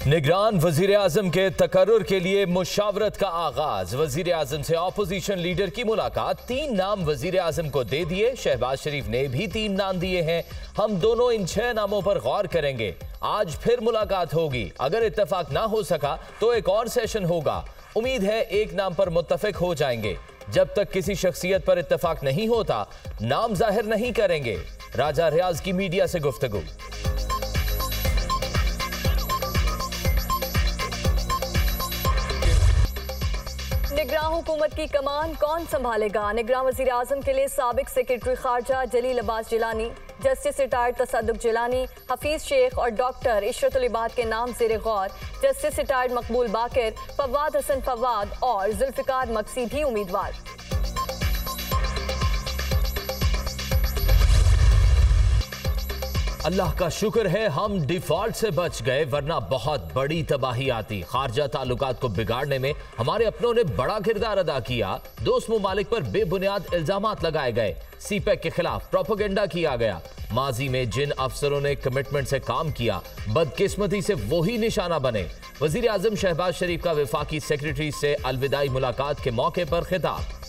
निगरान वजीर आजम के तकर्रुर के लिए मुशावरत का आगाज। वजीर आजम से अपोजिशन लीडर की मुलाकात। 3 नाम वजीर आजम को दे दिए। शहबाज शरीफ ने भी 3 नाम दिए हैं। हम दोनों इन 6 नामों पर गौर करेंगे। आज फिर मुलाकात होगी। अगर इत्तेफाक ना हो सका तो एक और सेशन होगा। उम्मीद है एक नाम पर मुत्तफिक हो जाएंगे। जब तक किसी शख्सियत पर इत्तेफाक नहीं होता नाम जाहिर नहीं करेंगे। राजा रियाज की मीडिया से गुफ्तगू। निगरान हुकूमत की कमान कौन संभालेगा? निगरान वजीर आजम के लिए साबिक सेक्रेटरी खारजा जलील अब्बास जिलानी, जस्टिस रिटायर्ड तसद्दुक जिलानी, हफीज शेख और डॉक्टर इशरतुल इबाद के नाम ज़ेरे गौर। जस्टिस रिटायर्ड मकबूल बाकिर, फवाद हसन फवाद और जुल्फिकार मक्सी भी उम्मीदवार। अल्लाह का शुक्र है हम डिफॉल्ट से बच गए, वरना बहुत बड़ी तबाही आती। खारजा ताल्लुकात को बिगाड़ने में हमारे अपनों ने बड़ा किरदार अदा किया। दोस्त मुमालिक पर बेबुनियाद इल्जामात लगाए गए। सीपैक के खिलाफ प्रोपेगेंडा किया गया। माजी में जिन अफसरों ने कमिटमेंट से काम किया बदकिस्मती से वही निशाना बने। वजीर आजम शहबाज शरीफ का वफाकी सेक्रेटरी से अलविदाई मुलाकात के मौके पर खिताब।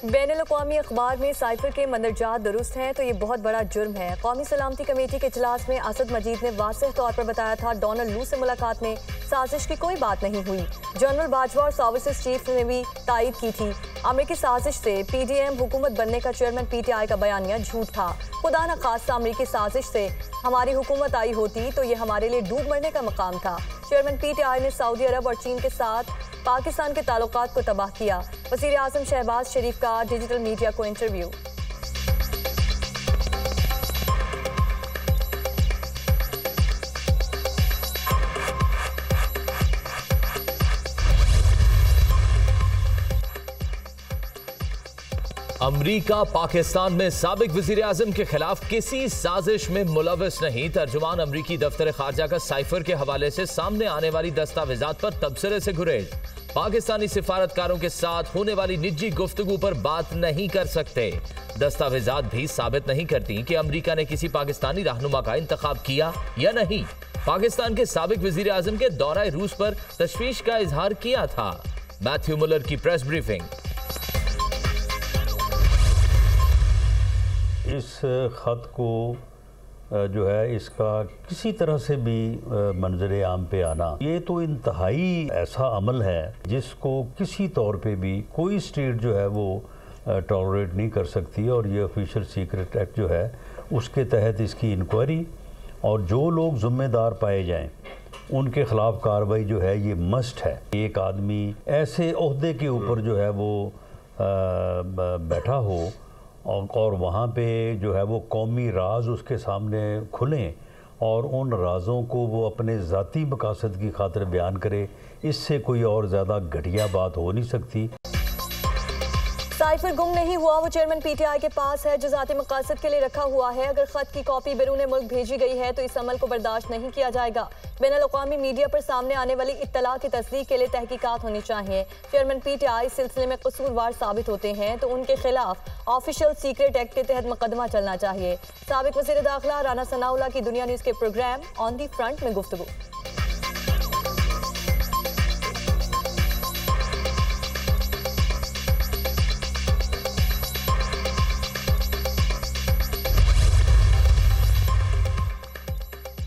बैनुल-अक़वामी अखबार में साइफर के मंदरजात दुरुस्त हैं तो ये बहुत बड़ा जुर्म है। कौमी सलामती कमेटी के इजलास में असद मजीद ने वाज़ेह तौर पर बताया था डोनाल्ड लू से मुलाकात में साजिश की कोई बात नहीं हुई। जनरल बाजवा और सर्विसेज चीफ ने भी तायद की थी। अमेरिकी साजिश से PDM हुकूमत बनने का चेयरमैन PTI का बयानिया झूठ था। खुदा न खास्ता अमेरिकी साजिश से हमारी हुकूमत आई होती तो ये हमारे लिए डूब मरने का मकाम था। चेयरमैन PTI ने सऊदी अरब और चीन के साथ पाकिस्तान के ताल्लुकात को तबाह किया। वज़ीर आज़म शहबाज शरीफ का डिजिटल मीडिया को इंटरव्यू। अमरीका पाकिस्तान में साबिक वजीर आजम के खिलाफ किसी साजिश में मुलविस नहीं। तर्जुमान अमरीकी दफ्तर खारजा का साइफर के हवाले से सामने आने वाली दस्तावेजात पर तबसरे से गुरेज। पाकिस्तानी सिफारतकारों के साथ होने वाली निजी गुफ्तगू पर बात नहीं कर सकते। दस्तावेजात भी साबित नहीं करती कि अमरीका ने किसी पाकिस्तानी रहनुमा का इंतखाब किया या नहीं। पाकिस्तान के साबिक वजीर आजम के दौरा रूस पर तशवीश का इजहार किया था। मैथ्यू मुलर की प्रेस ब्रीफिंग। इस ख़त को जो है इसका किसी तरह से भी मंजर आम पे आना, ये तो इंतहाई ऐसा अमल है जिसको किसी तौर पे भी कोई स्टेट जो है वो टॉलरेट नहीं कर सकती। और ये ऑफिशियल सीक्रेट एक्ट जो है उसके तहत इसकी इंक्वायरी और जो लोग ज़िम्मेदार पाए जाएं उनके ख़िलाफ़ कार्रवाई जो है ये मस्ट है। एक आदमी ऐसे ओहदे के ऊपर जो है वो बैठा हो और वहाँ पे जो है वो कौमी राज उसके सामने खुलें और उन राजों को वो अपने ज़ाती मकासद की खातिर बयान करे, इससे कोई और ज़्यादा घटिया बात हो नहीं सकती। साइफर गुम नहीं हुआ, वो चेयरमैन PTI के पास है जो ज़ाती मकासद के लिए रखा हुआ है। अगर ख़त की कॉपी बैरून मुल्क भेजी गई है तो इस अमल को बर्दाश्त नहीं किया जाएगा। बैनुल-अक़वामी मीडिया पर सामने आने वाली इत्तला की तस्दीक के लिए तहकीकात होनी चाहिए। चेयरमैन PTI इस सिलसिले में कसूरवार साबित होते हैं तो उनके खिलाफ ऑफिशियल सीक्रेट एक्ट के तहत मुकदमा चलना चाहिए। साबिक वज़ीर दाखिला राना सनाउल्लाह की दुनिया न्यूज़ के प्रोग्राम ऑन दी फ्रंट में गुफ्तगू।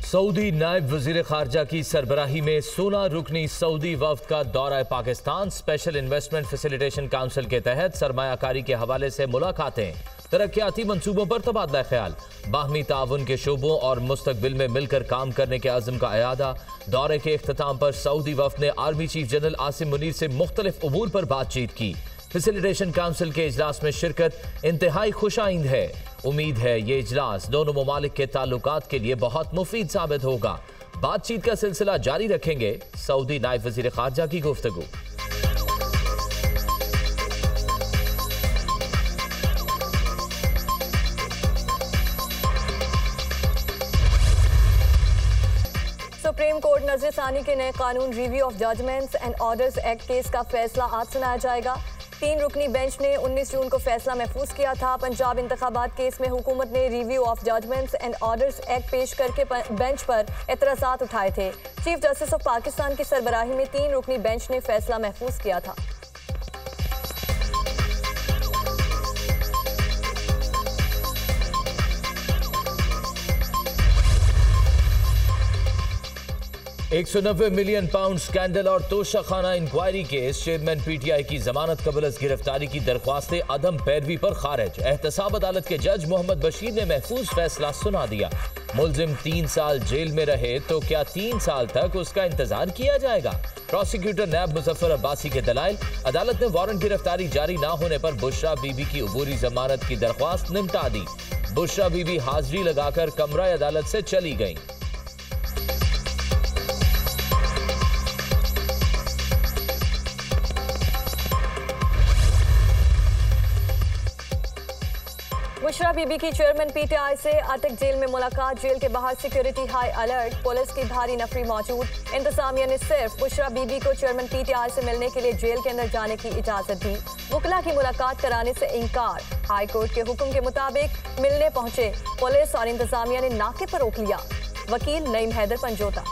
सऊदी नायब वजीर खारजा की सरबराही में 16 रुकनी सऊदी वफ्द का दौरा Pakistan. Special investment facilitation council के तहत सरमायाकारी के हवाले से मुलाकातें, तरक्याती मंसूबों पर तबादला ख्याल, बाहमी ताउन के शोबों और मुस्तकबिल में मिलकर काम करने के अज़्म का अयादा। दौरे के इख्तिताम पर सऊदी वफ्द ने army chief general Asim Munir से मुख्तलिफ उमूर पर बातचीत की। फैसिलिटेशन काउंसिल के इजलास में शिरकत इंतहाई खुशाइंद है। उम्मीद है ये इजलास दोनों ममालिक के ताल्लुकात के लिए बहुत मुफीद साबित होगा। बातचीत का सिलसिला जारी रखेंगे। सऊदी नायब वजीर खारजा की गुफ्तगू। सुप्रीम कोर्ट नजरसानी के नए कानून review of judgments and orders act case का फैसला आज सुनाया जाएगा। 3 रुकनी बेंच ने 19 जून को फैसला महफूज किया था। पंजाब इंतखाबात केस में हुकूमत ने review of judgments and orders act पेश करके बेंच पर एतराज़ात उठाए थे। चीफ जस्टिस ऑफ पाकिस्तान की सरबराही में 3 रुकनी बेंच ने फैसला महफूज किया था। £190 मिलियन स्कैंडल और Toshakhana inquiry case. Chairman PTI की जमानत कबल गिरफ्तारी की दरख्वास्तें अदम पैरवी पर खारिज। एहतसाब अदालत के जज मोहम्मद बशीर ने महफूज फैसला सुना दिया। मुलजिम 3 साल जेल में रहे तो क्या 3 साल तक उसका इंतजार किया जाएगा? प्रोसिक्यूटर नैब मुजफ्फर अब्बासी के दलाइल। अदालत ने वारंट गिरफ्तारी जारी ना होने पर बुशरा बीबी की अबूरी जमानत की दरख्वास्त निपटा दी। बुशरा बीबी हाजिरी लगाकर कमरा अदालत से चली गई। बुशरा बीबी की चेयरमैन पीटीआई से अटक जेल में मुलाकात। जेल के बाहर सिक्योरिटी हाई अलर्ट, पुलिस की भारी नफरी मौजूद। इंतजामिया ने सिर्फ बुशरा बीबी को चेयरमैन पीटीआई से मिलने के लिए जेल के अंदर जाने की इजाजत दी। वकला की मुलाकात कराने से इनकार। हाई कोर्ट के हुक्म के मुताबिक मिलने पहुंचे पुलिस और इंतजामिया ने नाके पर रोक लिया। वकील नईम हैदर पंजोता।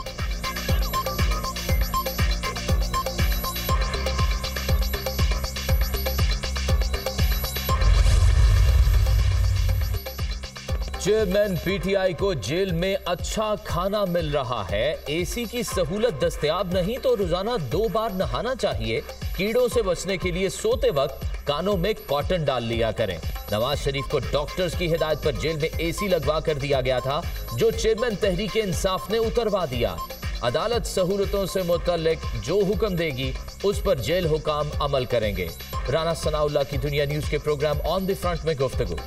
चेयरमैन पीटीआई को जेल में अच्छा खाना मिल रहा है, एसी की सहूलत दस्तयाब नहीं तो रोजाना 2 बार नहाना चाहिए। कीड़ों से बचने के लिए सोते वक्त कानों में कॉटन डाल लिया करें। नवाज शरीफ को डॉक्टर्स की हिदायत पर जेल में एसी लगवा कर दिया गया था, जो चेयरमैन तहरीक इंसाफ ने उतरवा दिया। अदालत सहूलतों से मुतल्लिक जो हुक्म देगी उस पर जेल हुकाम अमल करेंगे। राना सनाउल्लाह की दुनिया न्यूज के प्रोग्राम ऑन द फ्रंट में गुफ्तगू।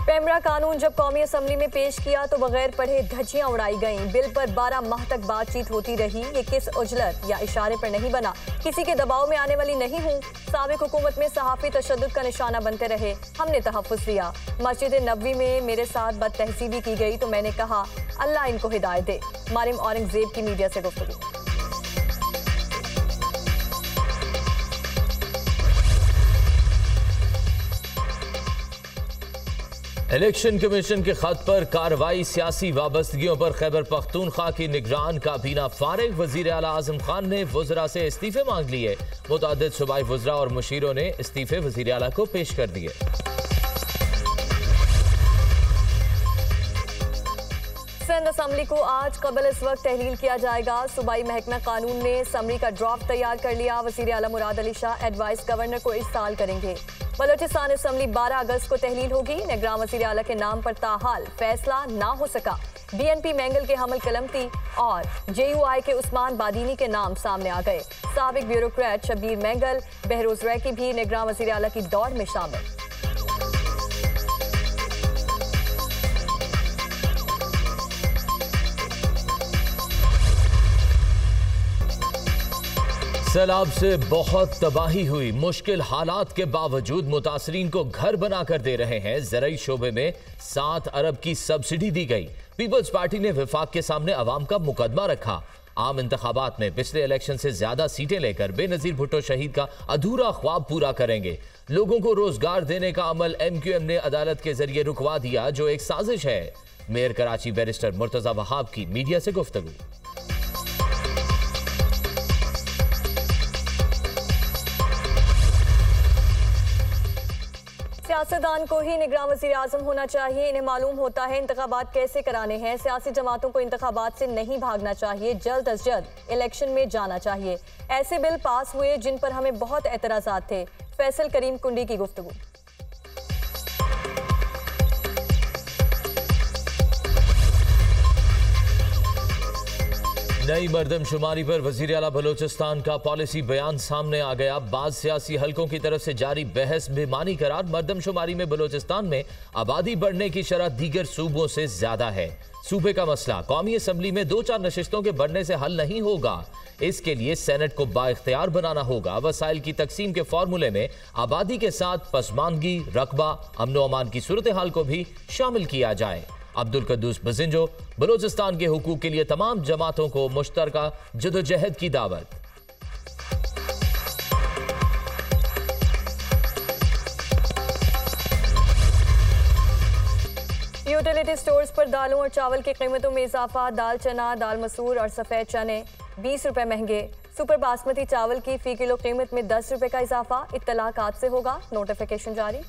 पेमरा कानून जब कौमी असम्बली में पेश किया तो बगैर पढ़े धज्जियां उड़ाई गईं। बिल पर 12 माह तक बातचीत होती रही। ये किस उजलत या इशारे पर नहीं बना, किसी के दबाव में आने वाली नहीं हूँ। साबिक हुकूमत में सहाफी तशद्दुद का निशाना बनते रहे, हमने तहफ़्फ़ुज़ दिया। मस्जिद नबवी में मेरे साथ बदतहजीबी की गई तो मैंने कहा अल्लाह इनको हिदायत दे। मारिम औरंगजेब की मीडिया से गुफ्तगू। इलेक्शन कमीशन के खत पर कार्रवाई। सियासी वाबस्तगियों पर खैबर पख्तूनख्वा की निगरान काबीना फारिग। वजीर आला आजम खान ने वज़रा से इस्तीफे मांग लिए। मुतअद्दिद सूबाई वज़रा और मुशीरों ने इस्तीफे वजीर आला को पेश कर दिए। सिंध असम्बली को आज कबल इस वक्त तहलील किया जाएगा। सूबाई महकमा कानून ने समरी का ड्राफ्ट तैयार कर लिया। वज़ीर आला मुराद अली शाह एडवाइस गवर्नर को इरसाल करेंगे। बलोचिस्तान असम्बली 12 अगस्त को तहलील होगी। निगरान वज़ीर आला के नाम पर ताहाल फैसला ना हो सका। BNP मैंगल के हमल कलमती और JUI के उस्मान बादीनी के नाम सामने आ गए। साबिक ब्यूरोक्रेट शबीर मैंगल, बहरोज रैकी भी निगरान वज़ीर आला की दौड़ में शामिल। सैलाब से बहुत तबाही हुई। मुश्किल हालात के बावजूद मुतासरीन को घर बनाकर दे रहे हैं। ज़राई शोबे में 7 अरब की सब्सिडी दी गई। पीपल्स पार्टी ने विफाक के सामने अवाम का मुकदमा रखा। आम इंतखाबात में पिछले इलेक्शन से ज्यादा सीटें लेकर बेनजीर भुट्टो शहीद का अधूरा ख्वाब पूरा करेंगे। लोगों को रोजगार देने का अमल MQM ने अदालत के जरिए रुकवा दिया, जो एक साजिश है। मेयर कराची बैरिस्टर मुर्तजा वहाब की मीडिया से गुफ्तगू। सियासतदान को ही निगरान वज़ीर आज़म होना चाहिए। इन्हें मालूम होता है इंतखाबात कैसे कराने हैं। सियासी जमातों को इंतखाबात से नहीं भागना चाहिए, जल्द अज जल्द इलेक्शन में जाना चाहिए। ऐसे बिल पास हुए जिन पर हमें बहुत एतराज़ात थे। फैसल करीम कुंडी की गुफ्तगू। नई मरदमशुमारी पर वज़ीर आला बलोचिस्तान का पॉलिसी बयान सामने आ गया। बाज़ सियासी हलकों की तरफ से जारी बहस बेमानी करार। मरदमशुमारी में बलोचिस्तान में आबादी बढ़ने की शरह दीगर सूबों से ज्यादा है। सूबे का मसला कौमी असम्बली में 2-4 नशिस्तों के बढ़ने से हल नहीं होगा। इसके लिए सेनेट को बाइख्तियार बनाना होगा। वसाइल की तकसीम के फॉर्मूले में आबादी के साथ पसमानगी, रकबा, अमन अमान की सूरत हाल को भी शामिल किया जाए। अब्दुल कद्दूस बजिंजो, बलोचिस्तान के हुकूक के लिए तमाम जमातों को मुश्तरका जदोजहद की दावत। यूटिलिटी स्टोर्स पर दालों और चावल की कीमतों में इजाफा। दाल चना, दाल मसूर और सफ़ेद चने 20 रुपये महंगे। सुपर बासमती चावल की फ़ी किलो कीमत में 10 रुपये का इजाफा। इत्तलाक आज से होगा, नोटिफिकेशन जारी।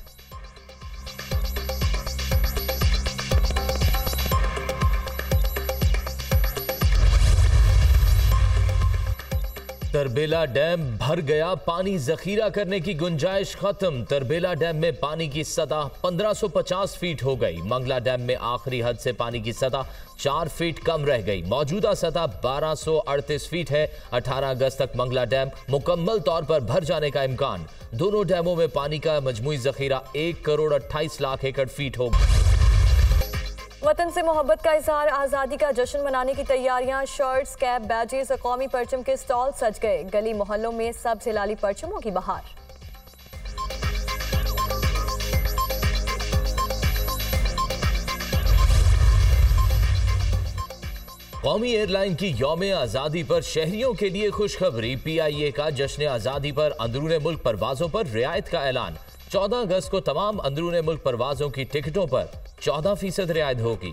तरबेला डैम भर गया, पानी जखीरा करने की गुंजाइश खत्म। तरबेला डैम में पानी की सतह 1550 फीट हो गई। मंगला डैम में आखिरी हद से पानी की सतह 4 फीट कम रह गई। मौजूदा सतह 1238 फीट है। 18 अगस्त तक मंगला डैम मुकम्मल तौर पर भर जाने का इम्कान। दोनों डैमों में पानी का मजमूई जखीरा 1 करोड़ 28 लाख एकड़ फीट होगा। वतन से मोहब्बत का इजहार, आज़ादी का जश्न मनाने की तैयारियां। शर्ट्स, कैप, बैजेस और कौमी परचम के स्टॉल सज गए। गली मोहल्लों में सब्ज़ हिलाली परचमों की बहार। कौमी एयरलाइन की यौम आज़ादी पर शहरियों के लिए खुशखबरी। PIA का जश्न आज़ादी पर अंदरूने मुल्क परवाजों पर रियायत का ऐलान। 14 अगस्त को तमाम अंदरूने मुल्क परवाजों की टिकटों पर 14% रियायत होगी।